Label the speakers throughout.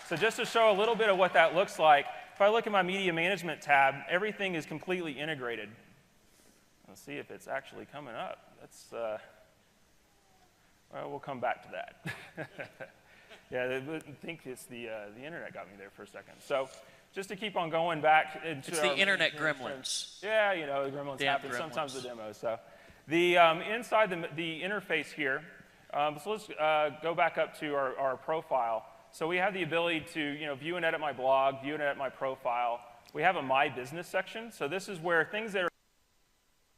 Speaker 1: So just to show a little bit of what that looks like, if I look at my media management tab, everything is completely integrated. Let's see if it's actually coming up. That's, well, we'll come back to that. Yeah, I think it's the internet got me there for a second. So just to keep on going back into
Speaker 2: it's the internet gremlins.
Speaker 1: Yeah, you know, the gremlins happen sometimes the demos. So the inside the interface here, so let's go back up to our profile. So we have the ability to view and edit my blog, view and edit my profile. We have a My Business section. So this is where things that are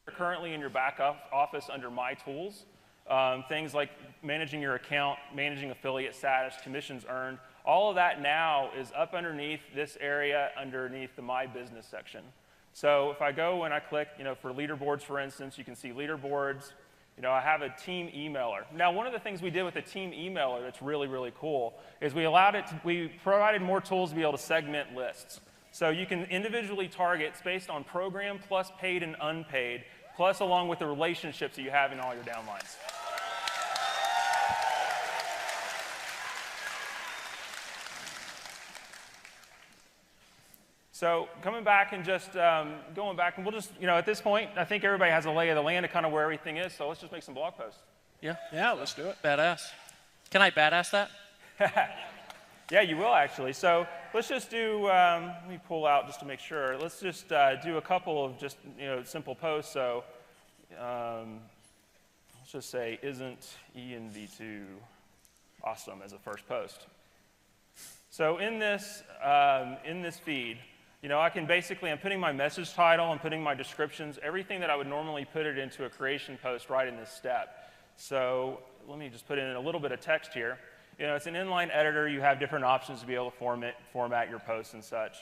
Speaker 1: currently in your back office under My Tools, things like managing your account, managing affiliate status, commissions earned, all of that now is up underneath this area underneath the My Business section. So if I go and I click, for leaderboards, for instance, you can see leaderboards. I have a team emailer. Now, one of the things we did with the team emailer that's really, really cool is we provided more tools to be able to segment lists. So you can individually target based on program plus paid and unpaid, plus along with the relationships that you have in all your downlines. So coming back and just going back, and we'll just, at this point, I think everybody has a lay of the land of kind of where everything is, so let's just make some blog posts.
Speaker 2: Yeah, let's do it. Badass. Can I badass that?
Speaker 1: Yeah, you will actually. So let's just do, let me pull out just to make sure. Let's just do a couple of just, simple posts. So let's just say, isn't ENV2 awesome as a first post? So in this feed, I can basically, I'm putting my message title, I'm putting my descriptions, everything that I would normally put it into a creation post right in this step. So let me just put in a little bit of text here. It's an inline editor. You have different options to be able to format your posts and such.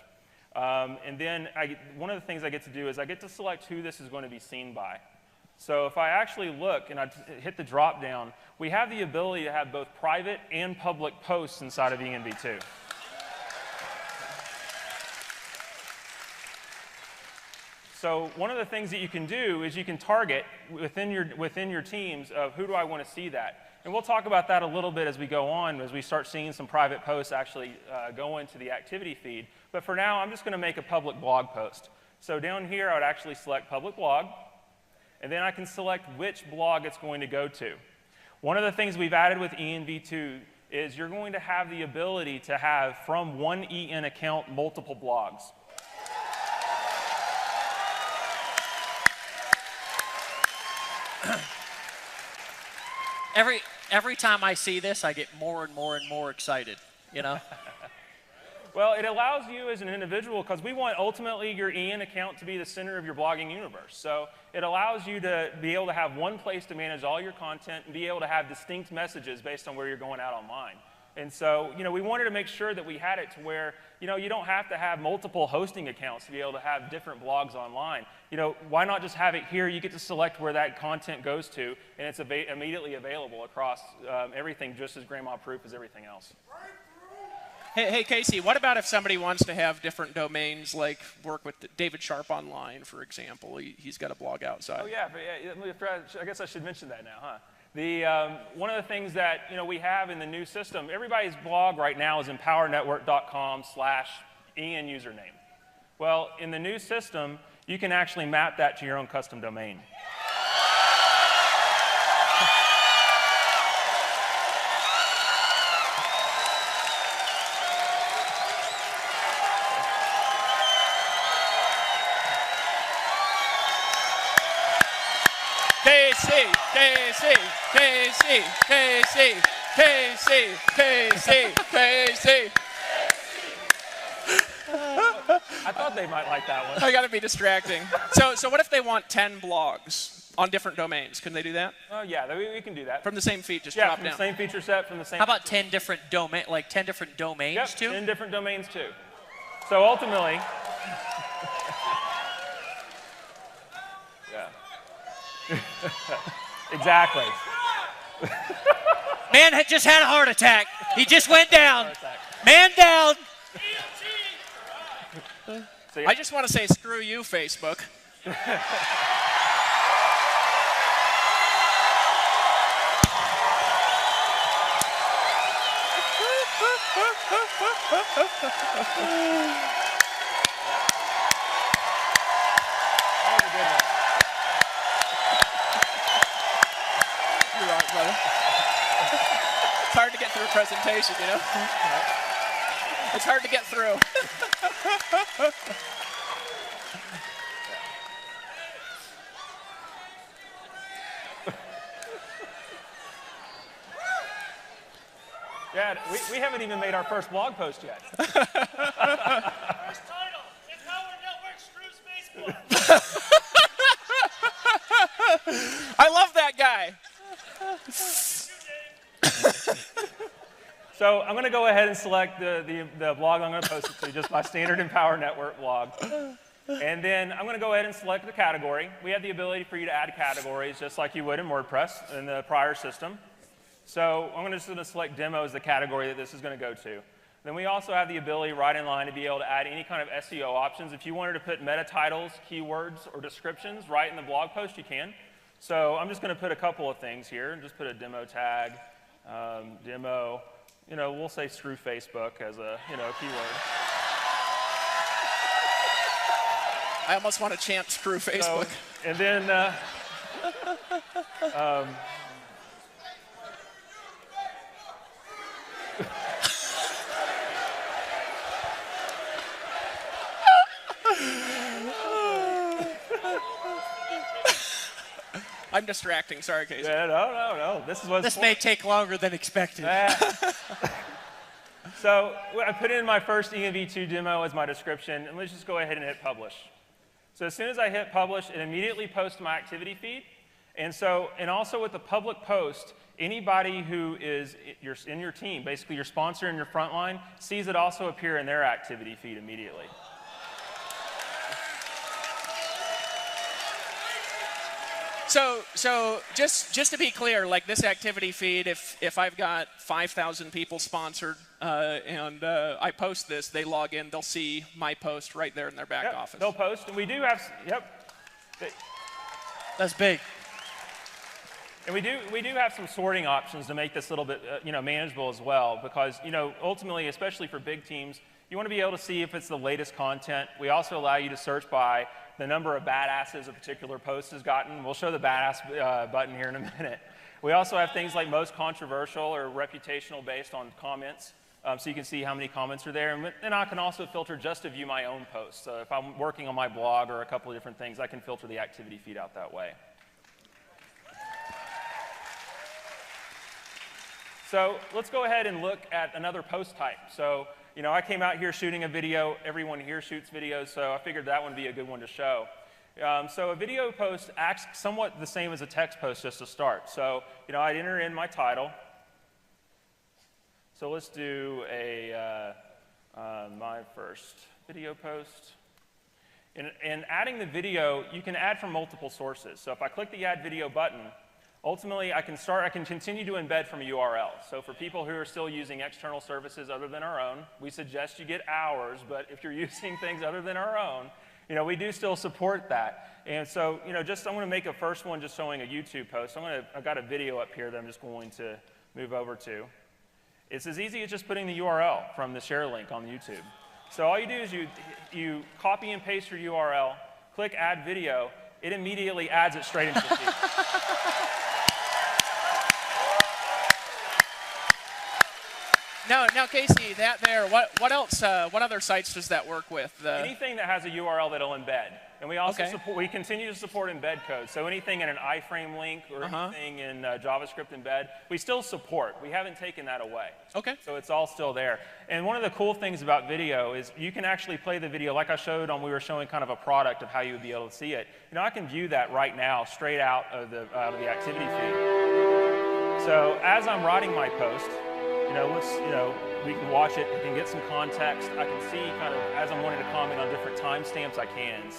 Speaker 1: And then one of the things I get to do is I get to select who this is going to be seen by. So if I actually look and I hit the drop down, we have the ability to have both private and public posts inside of ENV2. So one of the things that you can do is you can target within your teams of who do I want to see that. And we'll talk about that a little bit as we go on, as we start seeing some private posts actually go into the activity feed. But for now, I'm just going to make a public blog post. So down here, I would actually select public blog, and then I can select which blog it's going to go to. One of the things we've added with ENV2 is you're going to have the ability to have, from one EN account, multiple blogs.
Speaker 2: Every time I see this, I get more and more and more excited,
Speaker 1: Well, it allows you as an individual, because we want ultimately your EN account to be the center of your blogging universe. So it allows you to be able to have one place to manage all your content and be able to have distinct messages based on where you're going out online. And so, we wanted to make sure that we had it to where, you don't have to have multiple hosting accounts to be able to have different blogs online. Why not just have it here? You get to select where that content goes to, and it's immediately available across everything, just as grandma-proof as everything else.
Speaker 3: Hey, Casey, what about if somebody wants to have different domains, like work with David Sharp Online, for example? He's got a blog outside.
Speaker 1: Oh, yeah, I guess I should mention that now, huh? One of the things that we have in the new system, everybody's blog right now is empowernetwork.com/EN username. Well, in the new system, you can actually map that to your own custom domain.
Speaker 3: KC.
Speaker 1: I thought they might like that one.
Speaker 3: I got to be distracting. So what if they want 10 blogs on different domains? Can they do that?
Speaker 1: Oh, yeah, we can do that.
Speaker 3: From the same feed, just
Speaker 1: drop
Speaker 3: down.
Speaker 1: From the same feature set, from the same.
Speaker 2: How about 10 different domains, like 10 different domains
Speaker 1: yep,
Speaker 2: too?
Speaker 1: 10 different domains too. So ultimately, yeah. Exactly.
Speaker 2: Man had just had a heart attack. He just went down. Man down.
Speaker 3: So, yeah. I just want to say screw you, Facebook. You're right, brother. It's hard to get through a presentation, you know? It's hard to get through.
Speaker 1: Yeah, we haven't even made our first blog post yet.
Speaker 4: First title, Empower Network Screws Facebook.
Speaker 3: I love that guy.
Speaker 1: So I'm going to go ahead and select the blog I'm going to post it to, just my standard Empower Network blog. And then I'm going to go ahead and select the category. We have the ability for you to add categories just like you would in WordPress in the prior system. So I'm just going to select demo as the category that this is going to go to. Then we also have the ability right in line to be able to add any kind of SEO options. If you wanted to put meta titles, keywords, or descriptions right in the blog post, you can. So I'm just going to put a couple of things here and just put a demo tag, demo. You know, we'll say screw Facebook as a keyword.
Speaker 3: I almost want to chant screw Facebook.
Speaker 1: So, and then
Speaker 3: I'm distracting. Sorry, Casey.
Speaker 1: yeah, no.
Speaker 2: This may take longer than expected.
Speaker 1: So I put in my first ENV2 demo as my description, and let's just go ahead and hit publish. So as soon as I hit publish, it immediately posts to my activity feed. And also with the public post, anybody who is in your team, basically your sponsor and your frontline, sees it also appear in their activity feed immediately.
Speaker 3: So just to be clear, like this activity feed, if I've got 5,000 people sponsored and I post this, they log in, they'll see my post right there in their back office.
Speaker 1: They'll post, and we do have,
Speaker 2: That's big.
Speaker 1: And we do have some sorting options to make this a little bit manageable as well, because ultimately, especially for big teams, you want to be able to see if it's the latest content. We also allow you to search by the number of badasses a particular post has gotten. We'll show the badass button here in a minute. We also have things like most controversial or reputational based on comments, so you can see how many comments are there. And then I can also filter just to view my own posts. So if I'm working on my blog or a couple of different things, I can filter the activity feed out that way. So let's go ahead and look at another post type. So I came out here shooting a video. Everyone here shoots videos, so I figured that one would be a good one to show. So a video post acts somewhat the same as a text post just to start. So I'd enter in my title. So let's do my first video post. And adding the video, you can add from multiple sources. So if I click the Add Video button, ultimately, I can continue to embed from a URL. So for people who are still using external services other than our own, we suggest you get ours, but if you're using things other than our own, we do still support that. And so, I'm going to make a first one just showing a YouTube post. I've got a video up here that I'm just going to move over to. It's as easy as just putting the URL from the share link on YouTube. So all you do is you copy and paste your URL, click Add Video, it immediately adds it straight into the feed.
Speaker 3: Now, Casey, that there. What else? What other sites does that work with?
Speaker 1: Anything that has a URL that'll embed, and we also we continue to support embed code. So anything in an iframe link or anything in JavaScript embed, we still support. We haven't taken that away.
Speaker 3: Okay.
Speaker 1: So it's all still there. And one of the cool things about video is you can actually play the video, like I showed on. We were showing kind of a product of how you would be able to see it. I can view that right now, straight out of the activity feed. So as I'm writing my post. We can watch it, we can get some context. I can see kind of, as I'm wanting to comment on different timestamps, I can,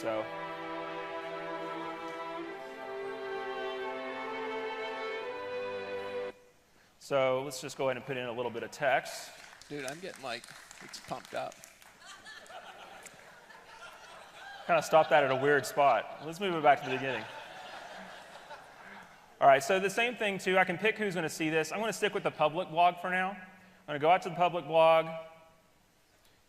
Speaker 1: So let's just go ahead and put in a little bit of text.
Speaker 3: Dude, I'm getting it's pumped up.
Speaker 1: Kind of stopped that at a weird spot. Let's move it back to the beginning. All right, so the same thing too, I can pick who's going to see this. I'm going to stick with the public blog for now. going to go out to the public blog,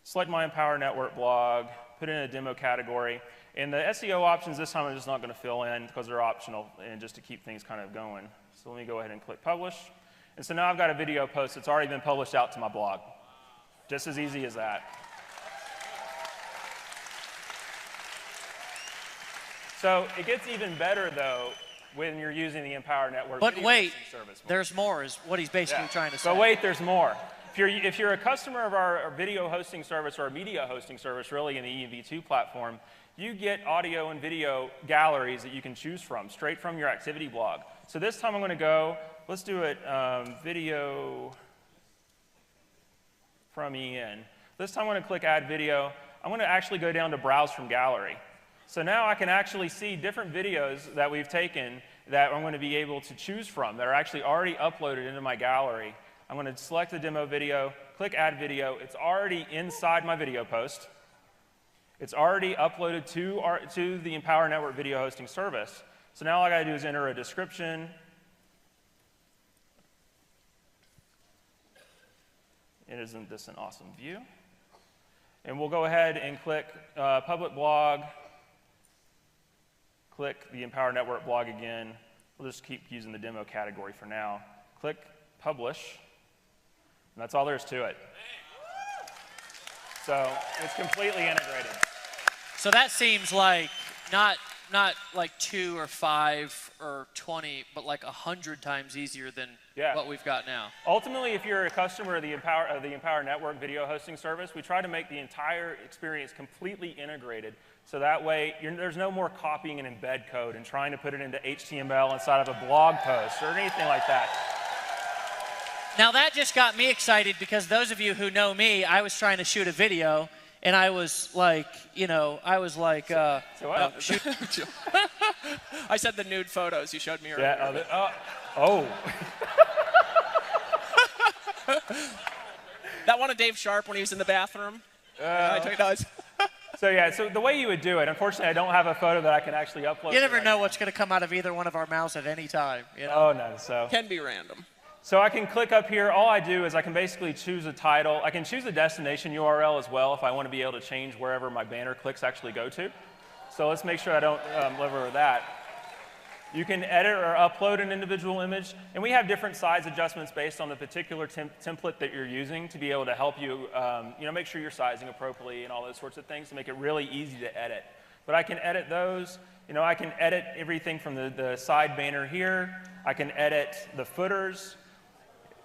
Speaker 1: select my Empower Network blog, put it in a demo category. And the SEO options this time I'm just not going to fill in because they're optional and just to keep things kind of going. So let me go ahead and click publish. And so now I've got a video post that's already been published out to my blog. Just as easy as that. So it gets even better, though, when you're using the Empower Network
Speaker 2: But
Speaker 1: video
Speaker 2: wait,
Speaker 1: hosting service.
Speaker 2: there's more is what he's basically trying to say.
Speaker 1: But wait, there's more. If you're a customer of our video hosting service or our media hosting service, really in the ENV2 platform, you get audio and video galleries that you can choose from, straight from your activity blog. So this time I'm going to go, let's do it video from EN. This time I'm going to click Add Video. I'm going to actually go down to Browse from Gallery. So now I can actually see different videos that we've taken that I'm going to be able to choose from that are actually already uploaded into my gallery. I'm going to select the demo video, click Add Video. It's already inside my video post. It's already uploaded to the Empower Network video hosting service. So now all I got to do is enter a description. Isn't this an awesome view? And we'll go ahead and click Public Blog. Click the Empower Network blog again. We'll just keep using the demo category for now. Click Publish. And that's all there is to it. So it's completely integrated.
Speaker 2: So that seems like not like 2 or 5 or 20, but like 100 times easier than what we've got now.
Speaker 1: Ultimately, if you're a customer of the Empower Network video hosting service, we try to make the entire experience completely integrated. So that way, there's no more copying and embed code and trying to put it into HTML inside of a blog post or anything like that.
Speaker 2: Now that just got me excited because those of you who know me, I was trying to shoot a video and I was like,
Speaker 1: So what?
Speaker 3: I said the nude photos you showed me earlier.
Speaker 1: Yeah, oh.
Speaker 3: That one of Dave Sharp when he was in the bathroom. I took those.
Speaker 1: So the way you would do it, unfortunately, I don't have a photo that I can actually upload.
Speaker 2: You never know what's going to come out of either one of our mouths at any time. You know?
Speaker 1: Oh, no. So
Speaker 3: Can be random.
Speaker 1: So I can click up here. All I do is I can basically choose a title. I can choose a destination URL as well if I want to be able to change wherever my banner clicks actually go to. So let's make sure I don't live over that. You can edit or upload an individual image, and we have different size adjustments based on the particular template that you're using to be able to help you, make sure you're sizing appropriately and all those sorts of things to make it really easy to edit. But I can edit those. I can edit everything from the side banner here. I can edit the footers.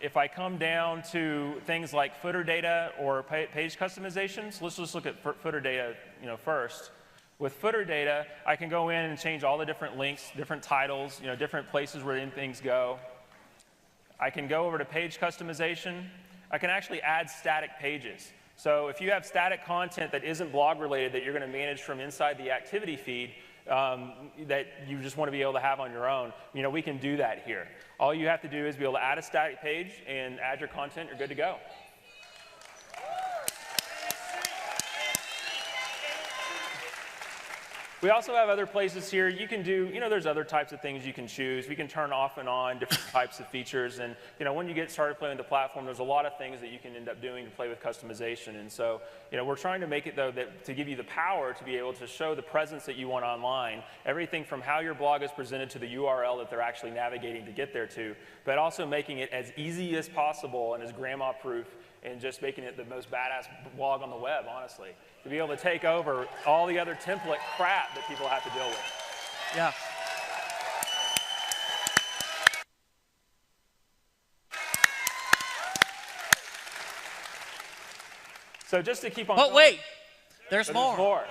Speaker 1: If I come down to things like footer data or page customizations, let's just look at footer data, first. With footer data, I can go in and change all the different links, different titles, different places where things go. I can go over to page customization. I can actually add static pages. So if you have static content that isn't blog related that you're going to manage from inside the activity feed that you just want to be able to have on your own, we can do that here. All you have to do is be able to add a static page and add your content. You're good to go. We also have other places here. You can do, there's other types of things you can choose. We can turn off and on different types of features. And, when you get started playing with the platform, there's a lot of things that you can end up doing to play with customization. And so, we're trying to make it, though, to give you the power to be able to show the presence that you want online, everything from how your blog is presented to the URL that they're actually navigating to get there to, but also making it as easy as possible and as grandma-proof and just making it the most badass blog on the web, honestly. To be able to take over all the other template crap that people have to deal with.
Speaker 2: Yeah.
Speaker 1: So just to keep on
Speaker 2: But
Speaker 1: going,
Speaker 2: wait, there's more.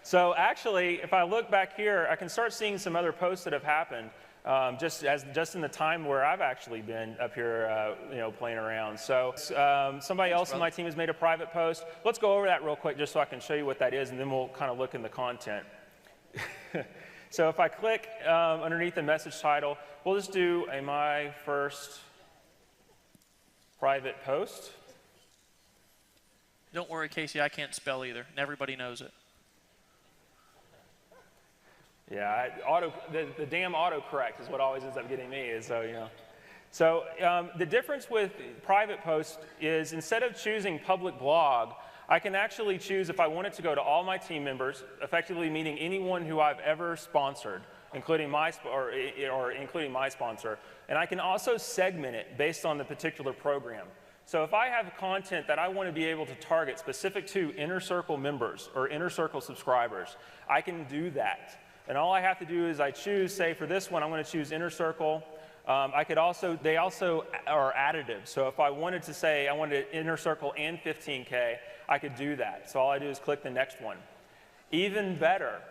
Speaker 1: So actually, if I look back here, I can start seeing some other posts that have happened. Just in the time where I've actually been up here, playing around. So somebody else in my team has made a private post. Let's go over that real quick just so I can show you what that is, and then we'll kind of look in the content. So if I click underneath the message title, we'll just do my first private post.
Speaker 2: Don't worry, Casey, I can't spell either, and everybody knows it.
Speaker 1: Yeah, the damn autocorrect is what always ends up getting me. So So the difference with private posts is instead of choosing public blog, I can actually choose if I want it to go to all my team members, effectively meaning anyone who I've ever sponsored, including my including my sponsor. And I can also segment it based on the particular program. So if I have content that I want to be able to target specific to Inner Circle members or Inner Circle subscribers, I can do that. And all I have to do is I choose, say for this one, I'm going to choose Inner Circle. They also are additive. So if I wanted to say I wanted Inner Circle and 15K, I could do that. So all I do is click the next one. Even better.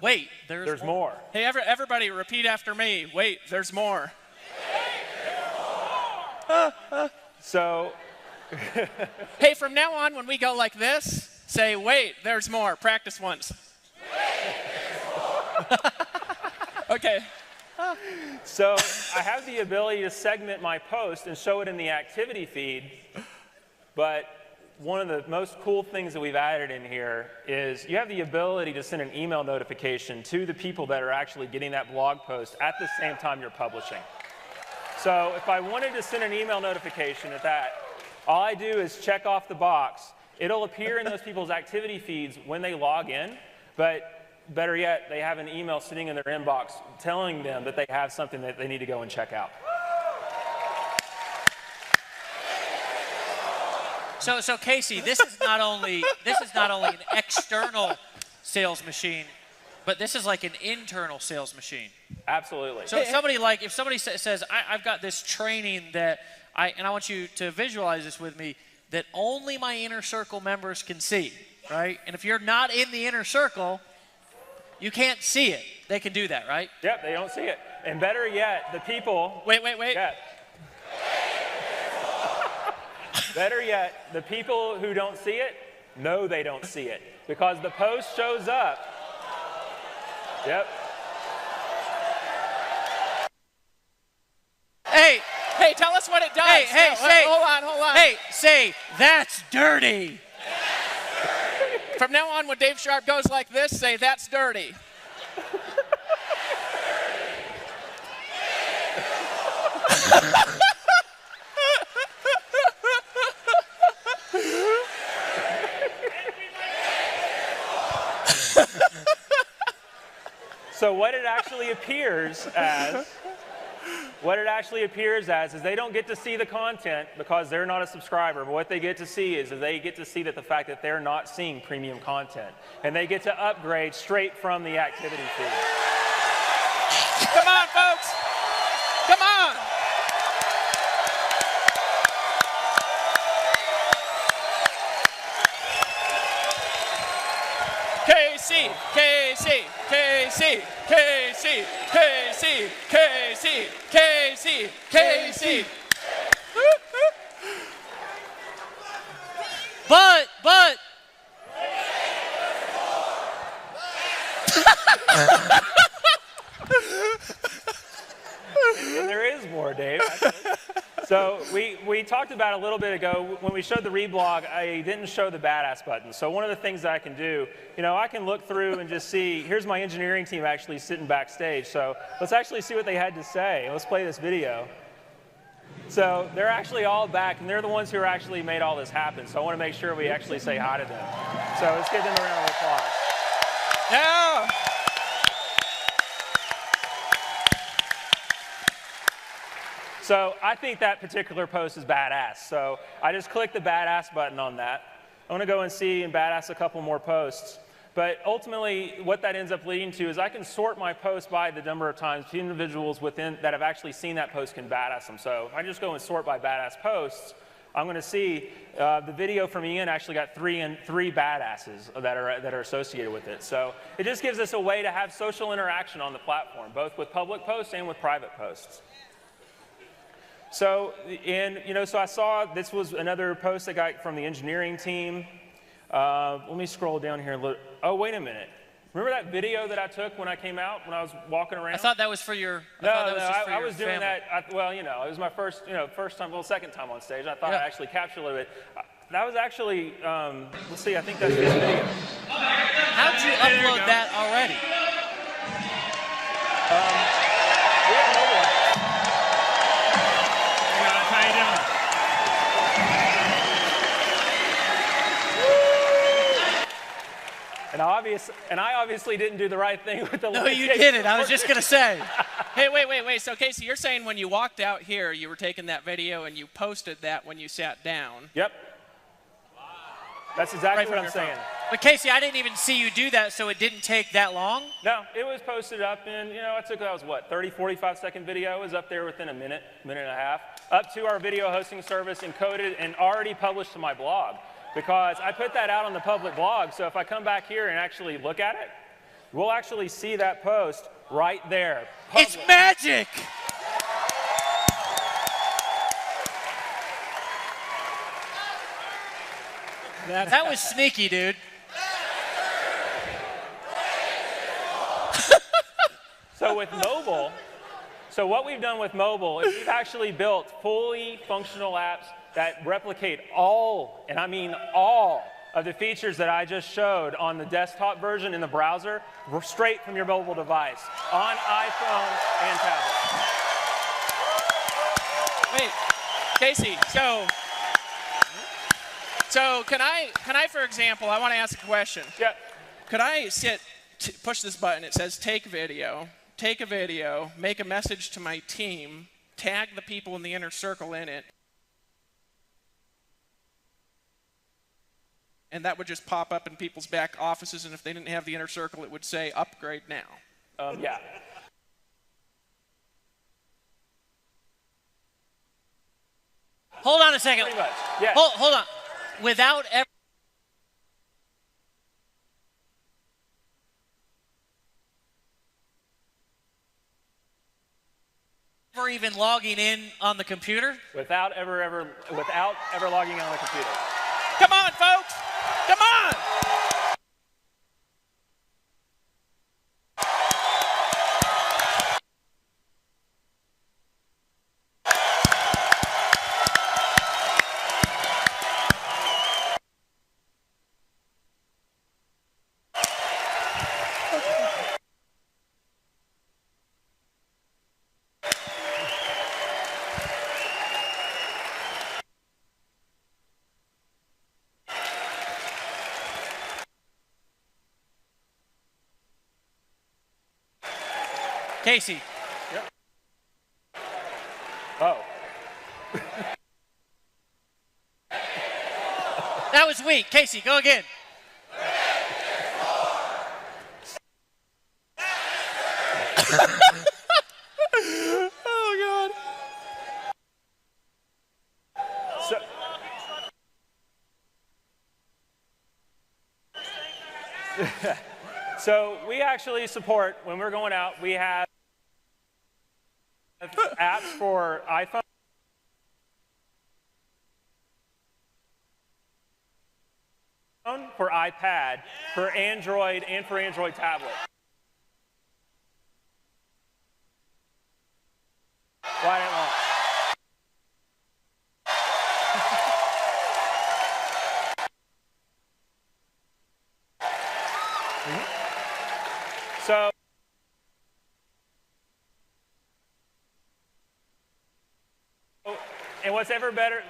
Speaker 2: Wait, there's more.
Speaker 3: Hey, everybody, repeat after me. Wait, there's more.
Speaker 1: So,
Speaker 3: hey, from now on, when we go like this, say, wait, there's more. Practice once. Okay.
Speaker 1: So I have the ability to segment my post and show it in the activity feed, but one of the most cool things that we've added in here is you have the ability to send an email notification to the people that are actually getting that blog post at the same time you're publishing. So if I wanted to send an email notification at that, all I do is check off the box. It'll appear in those people's activity feeds when they log in, but better yet, they have an email sitting in their inbox telling them that they have something that they need to go and check out.
Speaker 2: So Casey, this is not only an external sales machine, but this is like an internal sales machine.
Speaker 1: Absolutely.
Speaker 2: So if somebody says, I've got this training that and I want you to visualize this with me, that only my Inner Circle members can see, right? And if you're not in the Inner Circle, you can't see it. They can do that, right?
Speaker 1: Yep, they don't see it. And better yet, the people...
Speaker 3: Wait.
Speaker 1: Yeah. Better yet, the people who don't see it know they don't see it because the post shows up. Yep.
Speaker 3: Hey, tell us what it does. Hold on.
Speaker 2: Hey, say, that's dirty.
Speaker 3: From now on, when Dave Sharp goes like this, say, that's dirty.
Speaker 1: So what it actually appears as is they don't get to see the content because they're not a subscriber, but what they get to see is they get to see that the fact that they're not seeing premium content, and they get to upgrade straight from the activity feed.
Speaker 3: Come on, folks. Come on. KC.
Speaker 2: But.
Speaker 1: And there is more, Dave. So we talked about a little bit ago, when we showed the reblog, I didn't show the badass button. So one of the things that I can do, I can look through and just see, here's my engineering team actually sitting backstage. So let's actually see what they had to say. Let's play this video. So they're actually all back, and they're the ones who actually made all this happen. So I want to make sure we actually say hi to them. So let's give them a round of applause.
Speaker 3: Yeah.
Speaker 1: So I think that particular post is badass. So I just clicked the badass button on that. I want to go and see and badass a couple more posts. But ultimately, what that ends up leading to is I can sort my posts by the number of times individuals within that have actually seen that post can badass them. So if I just go and sort by badass posts, I'm going to see the video from Ian actually got three badasses that are associated with it. So it just gives us a way to have social interaction on the platform, both with public posts and with private posts. So, so I saw this was another post I got from the engineering team. Let me scroll down here a little. Oh, wait a minute. Remember that video that I took when I came out, when I was walking around?
Speaker 2: I thought that was for your
Speaker 1: I was doing that. It was my first time, second time on stage. I thought I actually captured a little bit. That was actually, let's see, I think that's this video.
Speaker 2: How'd you upload that already?
Speaker 1: We have mobile. obviously didn't do the right thing with the
Speaker 2: No, you didn't. I was just going to say.
Speaker 3: Hey, wait. So, Casey, you're saying when you walked out here, you were taking that video and you posted that when you sat down.
Speaker 1: Yep. That's exactly what I'm saying.
Speaker 2: But, Casey, I didn't even see you do that, so it didn't take that long?
Speaker 1: No, it was posted up in, that was what, 30, 45-second video. It was up there within a minute and a half, up to our video hosting service, encoded, and already published to my blog. Because I put that out on the public blog, so if I come back here and actually look at it, we'll actually see that post right there.
Speaker 2: It's magic! That was sneaky, dude.
Speaker 1: So with mobile, what we've done with mobile is we've actually built fully functional apps that replicate all, and I mean all, of the features that I just showed on the desktop version in the browser, straight from your mobile device, on iPhone and tablet.
Speaker 3: Wait, Casey, so can I, for example, I want to ask a question.
Speaker 1: Yeah.
Speaker 3: Could I push this button, it says take a video, make a message to my team, tag the people in the inner circle in it, and that would just pop up in people's back offices, and if they didn't have the inner circle, it would say upgrade now.
Speaker 1: Yeah.
Speaker 2: Hold on a second.
Speaker 1: Pretty much, yeah.
Speaker 2: Hold on. Without ever even logging in on the computer?
Speaker 1: Without ever logging in on the computer.
Speaker 3: Come on, folks! Come on!
Speaker 2: Casey.
Speaker 1: Yep. Oh.
Speaker 2: That was weak. Casey, go again.
Speaker 3: Oh, God.
Speaker 1: So we actually support, when we're going out, we have apps for iPhone, for iPad, for Android, and for Android tablet. Why didn't want? So, and what's even better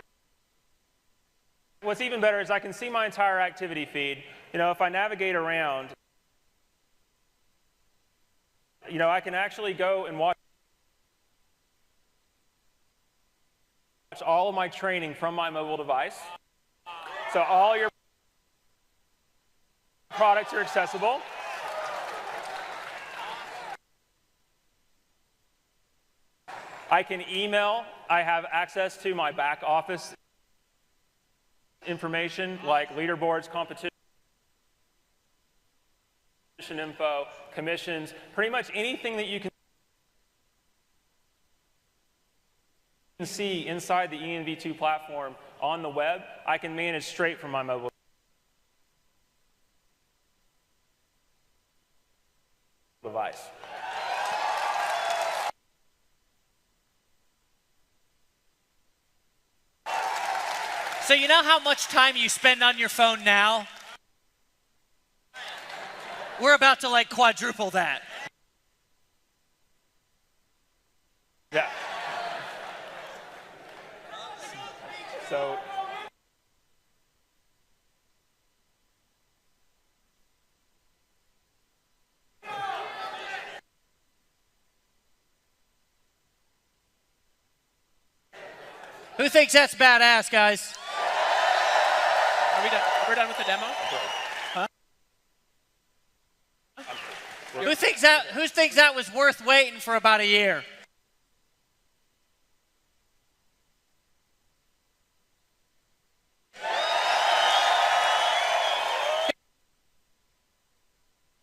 Speaker 1: is I can see my entire activity feed. If I navigate around, I can actually go and watch all of my training from my mobile device. So all your products are accessible. I can email. I have access to my back office information like leaderboards, competition info, commissions, pretty much anything that you can see inside the ENV2 platform on the web, I can manage straight from my mobile device.
Speaker 2: So you know how much time you spend on your phone now? We're about to like quadruple that.
Speaker 1: Yeah. So
Speaker 2: Who thinks that's badass, guys?
Speaker 3: Are we done? We're done with the demo? Huh?
Speaker 2: Who thinks that was worth waiting for about a year?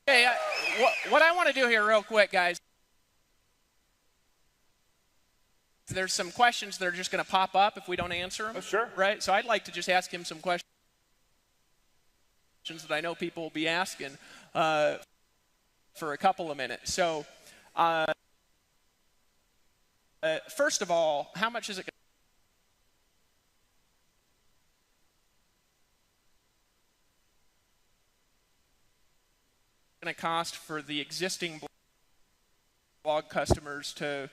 Speaker 3: Hey, what I want to do here real quick, guys, there's some questions that are just going to pop up if we don't answer them.
Speaker 1: Oh, sure.
Speaker 3: Right? So I'd like to just ask him some questions that I know people will be asking for a couple of minutes. So first of all, how much is it going to cost for the existing blog customers to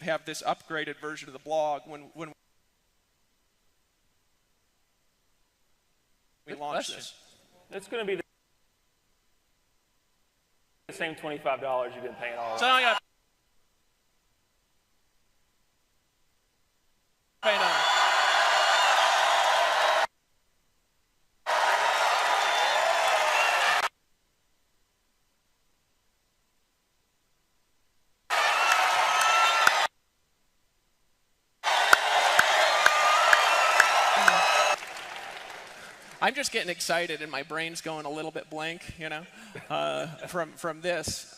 Speaker 3: have this upgraded version of the blog when we launch this?
Speaker 1: It's going to be the same $25 you've been paying all
Speaker 3: So
Speaker 1: along.
Speaker 3: I got pay now. I'm just getting excited and my brain's going a little bit blank, you know, from this.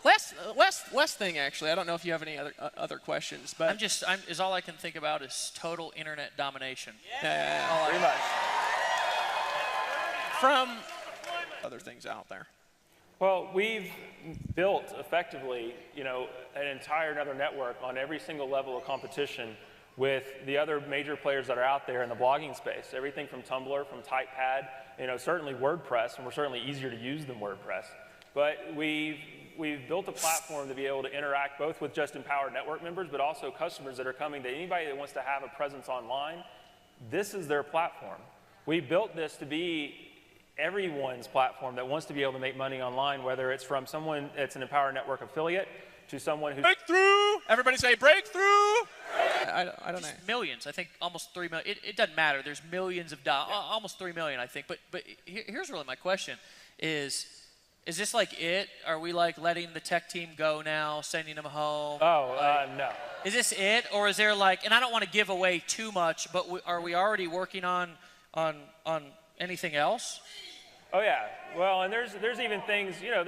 Speaker 3: Last thing, actually. I don't know if you have any other questions, but
Speaker 2: Is all I can think about is total internet domination.
Speaker 3: Yeah.
Speaker 1: Pretty much.
Speaker 3: From other things out there.
Speaker 1: Well, we've built effectively, you know, an entire another network on every single level of competition with the other major players that are out there in the blogging space. Everything from Tumblr, from TypePad, you know, certainly WordPress, and we're certainly easier to use than WordPress. But we've built a platform to be able to interact both with just Empowered Network members, but also customers that are coming, that anybody that wants to have a presence online, this is their platform. We built this to be everyone's platform that wants to be able to make money online, whether it's from someone that's an Empowered Network affiliate to someone who's—
Speaker 3: Breakthrough! Everybody say breakthrough! I don't know.
Speaker 2: Millions, I think almost 3 million. It doesn't matter. There's millions of dollars, almost 3 million, I think. But here's really my question: is this like it? Are we like letting the tech team go now, sending them home?
Speaker 1: Oh, no.
Speaker 2: Is this it, or is there like? And I don't want to give away too much, but are we already working on anything else?
Speaker 1: Oh yeah. Well, and there's even things, you know,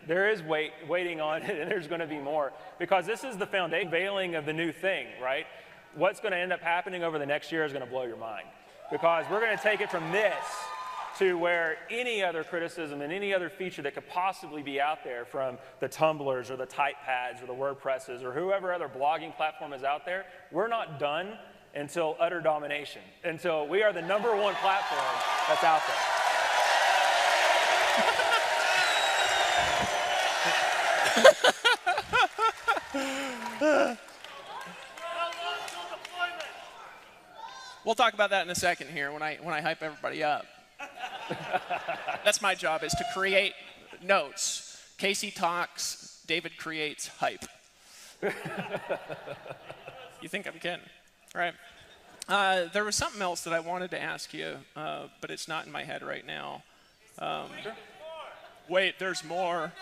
Speaker 1: there is waiting on it, and there's going to be more, because this is the foundation, veiling of the new thing, right? What's going to end up happening over the next year is going to blow your mind, because we're going to take it from this to where any other criticism and any other feature that could possibly be out there from the Tumblrs or the TypePads or the WordPresses or whoever other blogging platform is out there, we're not done until utter domination, until we are the #1 platform that's out there.
Speaker 3: We'll talk about that in a second here when I hype everybody up. That's my job, is to create notes. Casey talks, David creates hype. You think I'm kidding, right? There was something else that I wanted to ask you, but it's not in my head right now. Wait, there's more.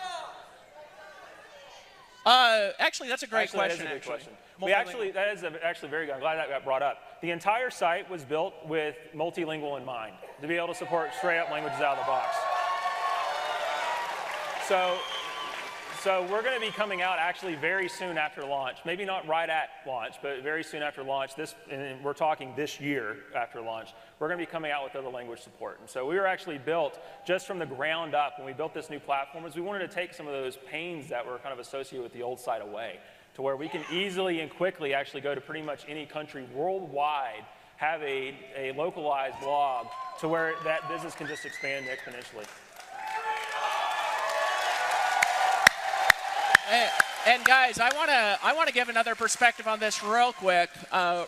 Speaker 3: Actually, that's a great question.
Speaker 1: That is a good question. That is actually very good. I'm glad that got brought up. The entire site was built with multilingual in mind, to be able to support straight up languages out of the box. So we're going to be coming out actually very soon after launch. Maybe not right at launch, but very soon after launch. And we're talking this year after launch. We're going to be coming out with other language support. And so we were actually built just from the ground up when we built this new platform, is we wanted to take some of those pains that were kind of associated with the old site away, to where we can easily and quickly actually go to pretty much any country worldwide, have a localized blog to where that business can just expand exponentially.
Speaker 3: And guys, I want to give another perspective on this real quick.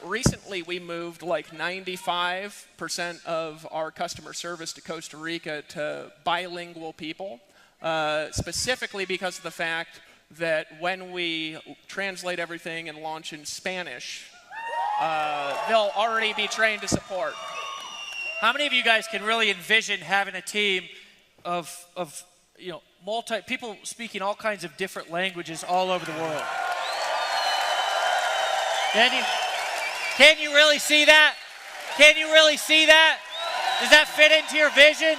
Speaker 3: Recently, we moved like 95% of our customer service to Costa Rica to bilingual people, specifically because of the fact that when we translate everything and launch in Spanish, they'll already be trained to support.
Speaker 2: How many of you guys can really envision having a team of people speaking all kinds of different languages all over the world? Can you really see that? Can you really see that? Does that fit into your vision?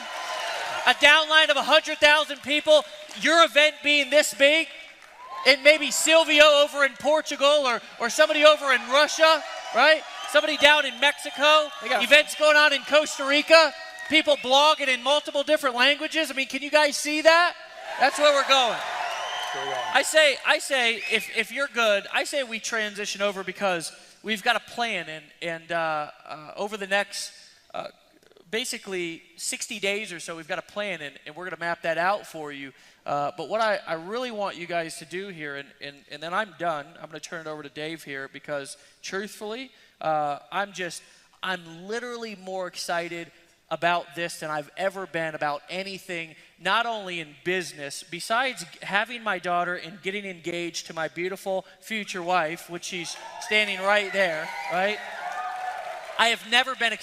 Speaker 2: A downline of 100,000 people, your event being this big, and maybe Silvio over in Portugal or somebody over in Russia, right? Somebody down in Mexico, events going on in Costa Rica, people blogging in multiple different languages. I mean, can you guys see that? That's where we're going. I say, if you're good, I say we transition over because we've got a plan, and over the next basically 60 days or so, we've got a plan, and we're going to map that out for you. But what I really want you guys to do here, and then I'm done. I'm going to turn it over to Dave here because, truthfully, I'm literally more excited about this than I've ever been about anything, not only in business, besides having my daughter and getting engaged to my beautiful future wife, which she's standing right there, right? I have never been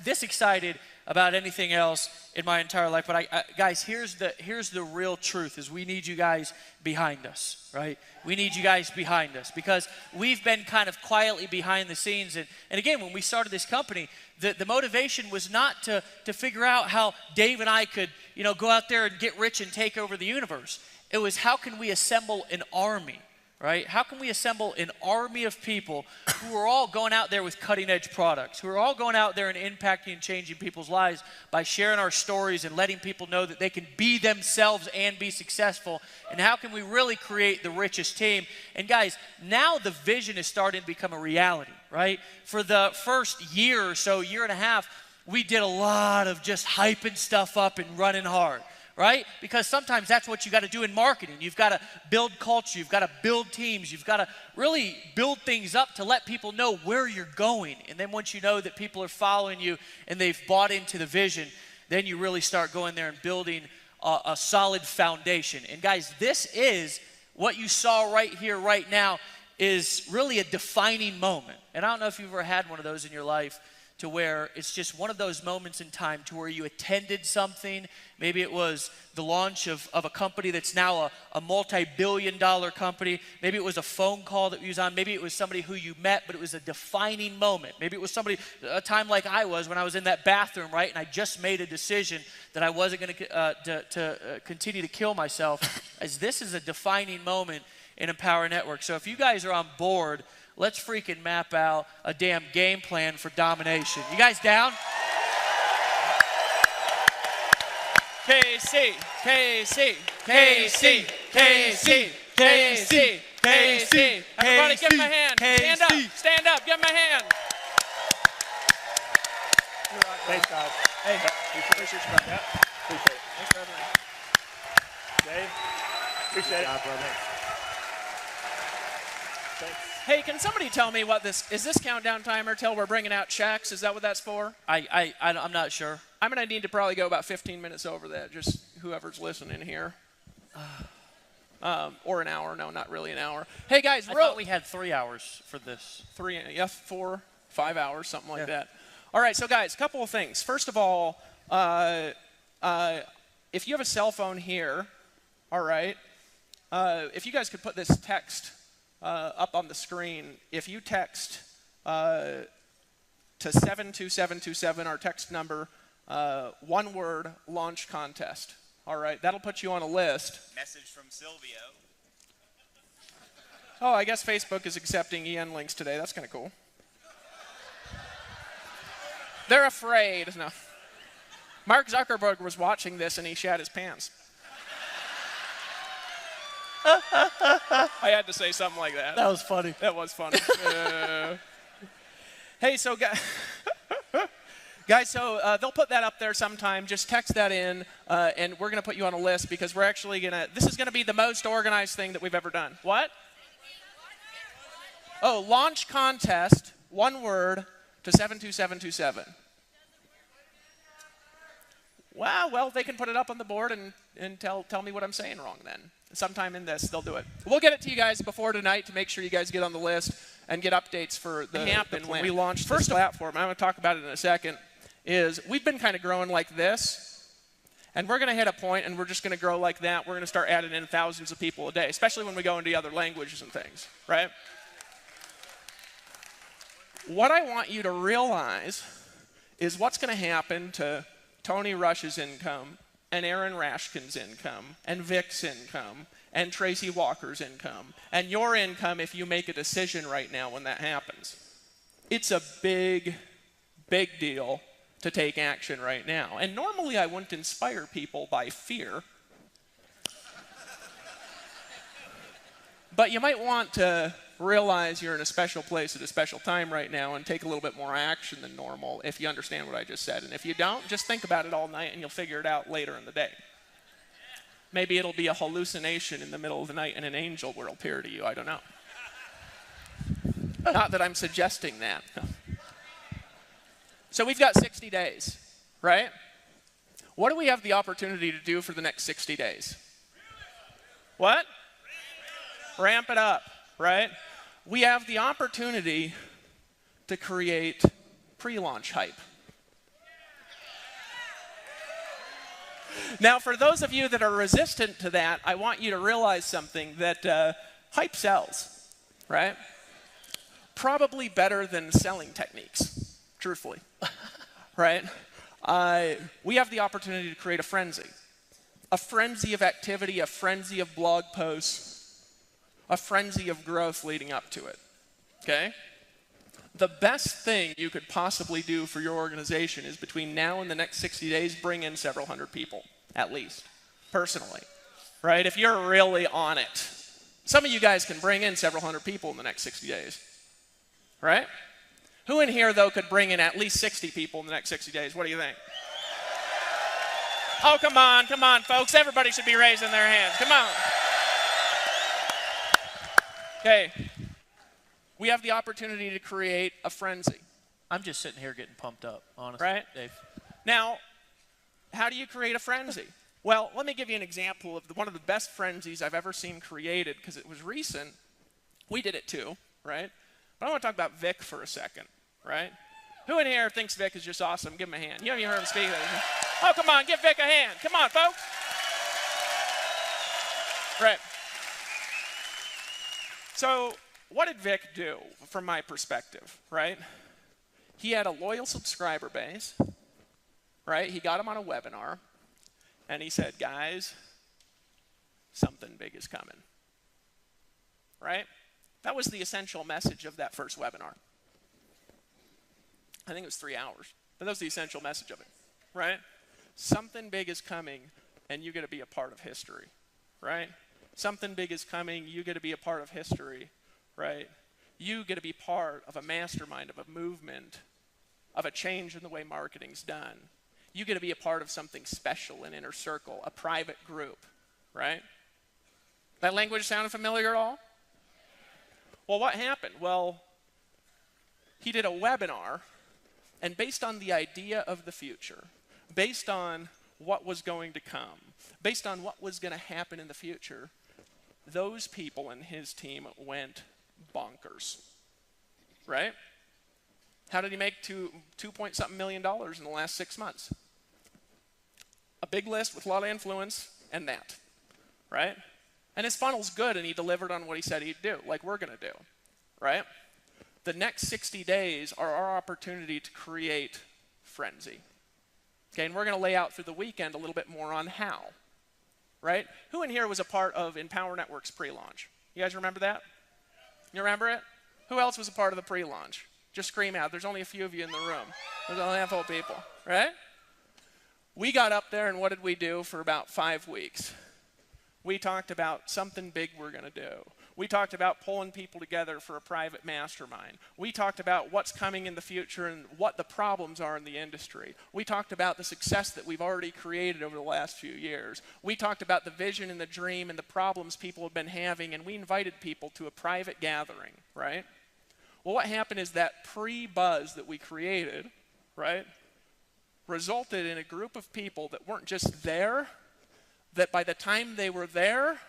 Speaker 2: this excited about anything else in my entire life. But guys, here's the real truth: is we need you guys behind us, right? We need you guys behind us because we've been kind of quietly behind the scenes. And again, when we started this company, the motivation was not to figure out how Dave and I could, go out there and get rich and take over the universe. It was, how can we assemble an army? Right? How can we assemble an army of people who are all going out there with cutting edge products, who are all going out there and impacting and changing people's lives by sharing our stories and letting people know that they can be themselves and be successful? And how can we really create the richest team? And guys, now the vision is starting to become a reality, right? For the first year or so, year and a half, we did a lot of just hyping stuff up and running hard. Right? Because sometimes that's what you got to do in marketing. You've got to build culture. You've got to build teams. You've got to really build things up to let people know where you're going. And then once you know that people are following you and they've bought into the vision, then you really start going there and building a solid foundation. And guys, this is what you saw right here, right now, is really a defining moment. And I don't know if you've ever had one of those in your life, to where it's just one of those moments in time to where you attended something. Maybe it was the launch of a company that's now a multi-billion-dollar company. Maybe it was a phone call that you was on. Maybe it was somebody who you met, but it was a defining moment. Maybe it was a time like I was when I was in that bathroom, right? And I just made a decision that I wasn't going to continue to kill myself. As this is a defining moment in Empower Network. So if you guys are on board, let's freaking map out a damn game plan for domination. You guys down?
Speaker 3: KC, KC, KC, KC, KC, KC. Everybody give him a hand. Stand up, stand up, give him a hand.
Speaker 1: Thanks, guys.
Speaker 3: Hey, appreciate you, brother.
Speaker 1: Appreciate it.
Speaker 3: Thanks for having me.
Speaker 1: Dave, appreciate it. Thanks.
Speaker 3: Hey, can somebody tell me what is this countdown timer till we're bringing out checks? Is that what that's for?
Speaker 2: I'm not sure.
Speaker 3: I'm going to need to probably go about 15 minutes over that, just whoever's listening here. Or an hour. No, not really an hour. Hey, guys.
Speaker 2: I thought we had 3 hours for this.
Speaker 3: 4, 5 hours, something like that. All right, so guys, a couple of things. First of all, if you have a cell phone here, all right, if you guys could put this text up on the screen. If you text to 72727, our text number, one word, launch contest. All right, that'll put you on a list.
Speaker 4: Message from Silvio.
Speaker 3: Oh, I guess Facebook is accepting EN links today. That's kind of cool. They're afraid. No. Mark Zuckerberg was watching this and he shat his pants. I had to say something like that.
Speaker 2: That was funny.
Speaker 3: That was funny. Hey, so guys, so they'll put that up there sometime. Just text that in, and we're going to put you on a list because we're actually going to, this is going to be the most organized thing that we've ever done. What? Oh, launch contest, one word, to 72727. Wow, well, they can put it up on the board and tell me what I'm saying wrong then. Sometime in this, they'll do it. We'll get it to you guys before tonight to make sure you guys get on the list. and get updates for the happen when we launched this platform. I'm going to talk about it in a second. Is we've been kind of growing like this, and we're going to hit a point, and we're just going to grow like that. We're going to start adding in thousands of people a day, especially when we go into other languages and things, right? What I want you to realize is what's going to happen to Tony Rush's income, and Aaron Rashkin's income, and Vick's income, and Tracy Walker's income, and your income if you make a decision right now when that happens. It's a big, big deal to take action right now. And normally I wouldn't inspire people by fear. But you might want to realize you're in a special place at a special time right now and take a little bit more action than normal if you understand what I just said. And if you don't, just think about it all night and you'll figure it out later in the day. Maybe it'll be a hallucination in the middle of the night and an angel will appear to you. I don't know. Not that I'm suggesting that. So we've got 60 days, right? What do we have the opportunity to do for the next 60 days? What? Ramp it up, right? We have the opportunity to create pre-launch hype. Now, for those of you that are resistant to that, I want you to realize something, that hype sells, right? Probably better than selling techniques, truthfully, right? We have the opportunity to create a frenzy of activity, a frenzy of blog posts, a frenzy of growth leading up to it, okay? The best thing you could possibly do for your organization is between now and the next 60 days, bring in several hundred people, at least, personally, right? If you're really on it. Some of you guys can bring in several hundred people in the next 60 days, right? Who in here, though, could bring in at least 60 people in the next 60 days? What do you think? Oh, come on, folks. Everybody should be raising their hands. Come on. Okay. We have the opportunity to create a frenzy.
Speaker 2: I'm just sitting here getting pumped up, honestly,
Speaker 3: right?
Speaker 2: Dave.
Speaker 3: Now, how do you create a frenzy? Well, let me give you an example of one of the best frenzies I've ever seen created, because it was recent. We did it too, right? But I want to talk about Vick for a second, right? Who in here thinks Vick is just awesome? Give him a hand. You haven't even heard him speak. Oh, come on, give Vick a hand. Come on, folks. Right. So what did Vick do from my perspective, right? He had a loyal subscriber base, right? He got him on a webinar, and he said, guys, something big is coming, right? That was the essential message of that first webinar. I think it was 3 hours, but that was the essential message of it, right? Something big is coming, and you get to be a part of history, right? Something big is coming, you get to be a part of history, right? You get to be part of a mastermind, of a movement, of a change in the way marketing's done. You get to be a part of something special, an inner circle, a private group, right? That language sounded familiar at all? Well, what happened? Well, he did a webinar, and based on the idea of the future, based on what was going to come, based on what was going to happen in the future, those people in his team went bonkers, right? How did he make $2.something million in the last 6 months? A big list with a lot of influence and that, right? And his funnel's good, and he delivered on what he said he'd do, like we're going to do, right? The next 60 days are our opportunity to create frenzy. Okay, and we're going to lay out through the weekend a little bit more on how, right? Who in here was a part of Empower Network's pre-launch? You guys remember that? You remember it? Who else was a part of the pre-launch? Just scream out. There's only a few of you in the room. There's only a handful of people, right? We got up there, and what did we do for about 5 weeks? We talked about something big we're going to do. We talked about pulling people together for a private mastermind. We talked about what's coming in the future and what the problems are in the industry. We talked about the success that we've already created over the last few years. We talked about the vision and the dream and the problems people have been having, and we invited people to a private gathering, right? Well, what happened is that pre-buzz that we created, right, resulted in a group of people that weren't just there, that by the time they were there,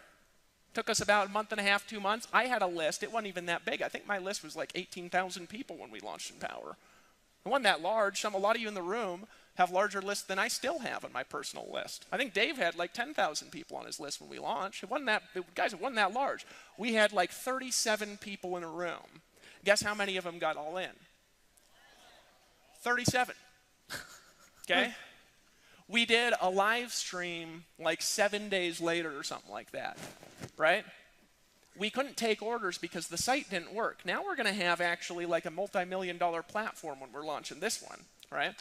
Speaker 3: Took us about a month and a half, 2 months. I had a list. It wasn't even that big. I think my list was like 18,000 people when we launched Empower. It wasn't that large. A lot of you in the room have larger lists than I still have on my personal list. I think Dave had like 10,000 people on his list when we launched. It wasn't that large. We had like 37 people in a room. Guess how many of them got all in? 37. Okay? We did a live stream like 7 days later or something like that, right? We couldn't take orders because the site didn't work. Now we're going to have actually like a multi-million-dollar platform when we're launching this one, right?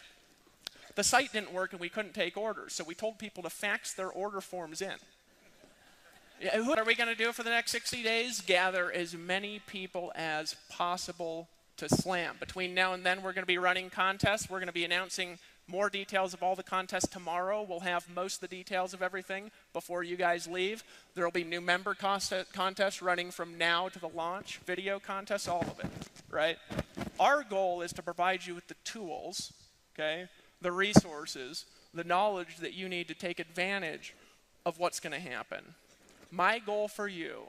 Speaker 3: The site didn't work and we couldn't take orders, so we told people to fax their order forms in. What are we going to do for the next 60 days? Gather as many people as possible to Slam. Between now and then, we're going to be running contests. We're going to be announcing more details of all the contests tomorrow. We'll have most of the details of everything before you guys leave. There will be new member contests running from now to the launch, video contests, all of it, right? Our goal is to provide you with the tools, okay, the resources, the knowledge that you need to take advantage of what's going to happen. My goal for you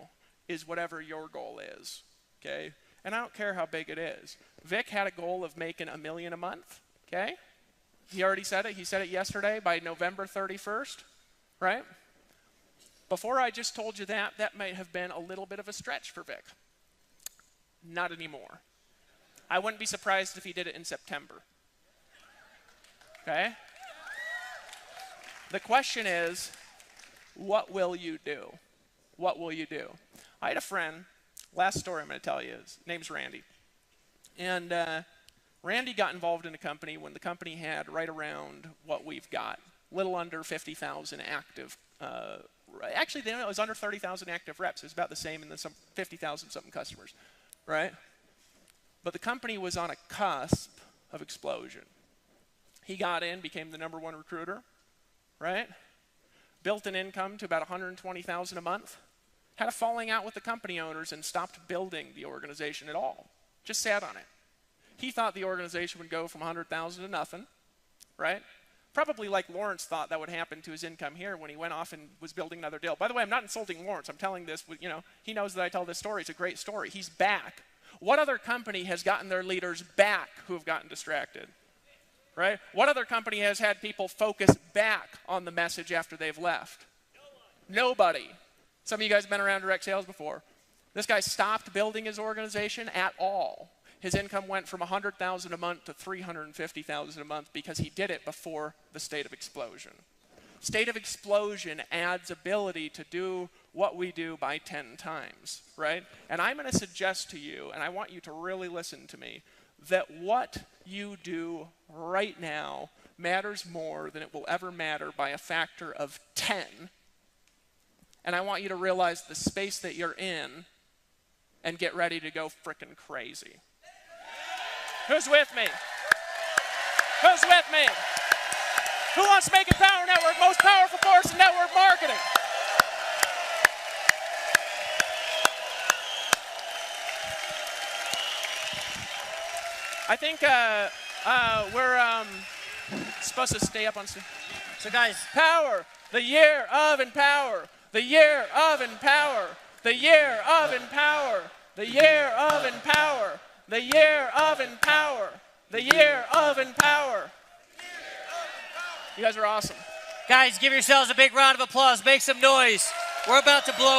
Speaker 3: is whatever your goal is, okay? And I don't care how big it is. Vick had a goal of making $1 million a month, okay? He already said it. He said it yesterday by November 31st, right? Before I just told you that, that might have been a little bit of a stretch for Vick. Not anymore. I wouldn't be surprised if he did it in September. Okay? The question is, what will you do? What will you do? I had a friend, last story I'm going to tell you, his name's Randy. And Randy got involved in a company when the company had right around what we've got, little under 50,000 active, actually it was under 30,000 active reps. It was about the same and then some 50,000 something customers, right? But the company was on a cusp of explosion. He got in, became the #1 recruiter, right? Built an income to about 120,000 a month. Had a falling out with the company owners and stopped building the organization at all. Just sat on it. He thought the organization would go from 100,000 to nothing, right? Probably like Lawrence thought that would happen to his income here when he went off and was building another deal. By the way, I'm not insulting Lawrence. I'm telling this, he knows that I tell this story. It's a great story. He's back. What other company has gotten their leaders back who have gotten distracted, right? What other company has had people focus back on the message after they've left? Nobody. Some of you guys have been around direct sales before. This guy stopped building his organization at all. His income went from 100,000 a month to 350,000 a month because he did it before the state of explosion. State of explosion adds ability to do what we do by 10 times, right? And I'm going to suggest to you, and I want you to really listen to me, that what you do right now matters more than it will ever matter by a factor of 10. And I want you to realize the space that you're in and get ready to go frickin' crazy. Who's with me? Who's with me? Who wants to make Empower Network most powerful force in network marketing? I think we're supposed to stay up on stage.
Speaker 2: So guys,
Speaker 3: Power, the year of Empower, the year of Empower, the year of Empower, the year of Empower, the year of Empower, the year of Empower. You guys are awesome.
Speaker 2: guys, give yourselves a big round of applause. Make some noise. We're about to blow